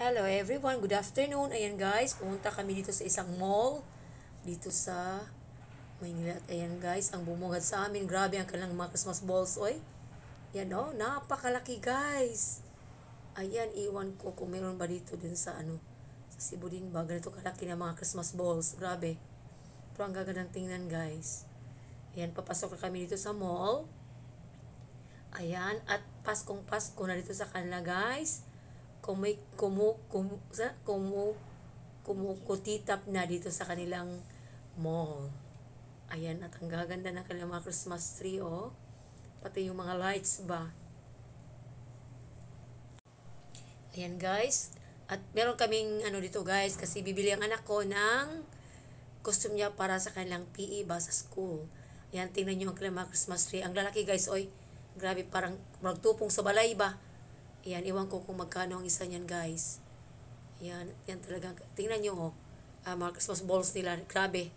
Hello everyone, good afternoon. Ayan guys, pumunta kami dito sa isang mall dito sa Maynila. At ayan guys, ang bumungad sa amin, grabe ang kanilang mga Christmas balls, oy. Yan oh, napakalaki guys. Ayan, iwan ko kung meron ba dito din sa sa Cebu din ba, ganito kalaki na mga Christmas balls, grabe. Pero ang gagandang tingnan guys. Ayan, papasok na kami dito sa mall. Ayan, at Paskong Pasko na dito sa kanila guys. Kumukutitap na dito sa kanilang mall. Ayan, at ang gaganda na kanilang mga Christmas tree, oh. Pati yung mga lights ba. Ayan, guys. At meron kaming dito, guys, kasi bibili ang anak ko ng costume niya para sa kanilang PE ba sa school. Ayan, tingnan nyo ang kanilang mga Christmas tree. Ang lalaki, guys, oy. Grabe, parang magtupong sa balay ba. Ayan, iwan ko kung magkano ang isa niyan, guys. Ayan, yan talaga. Tingnan nyo, oh. Mga Christmas balls nila. Grabe.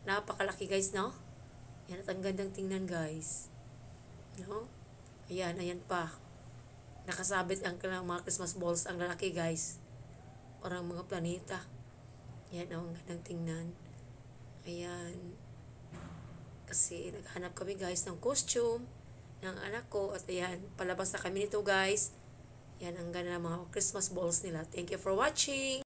Napakalaki, guys, no? Ayan, at ang gandang tingnan, guys. No? Ayan, ayan pa. Nakasabit ang mga Christmas balls. Ang lalaki, guys. Parang mga planeta. Ayan, oh, ang gandang tingnan. Ayan. Kasi naghanap kami, guys, ng costume ng anak ko. At ayan, palabas na kami nito, guys. Yan ang ganda ng mga Christmas balls nila. Thank you for watching!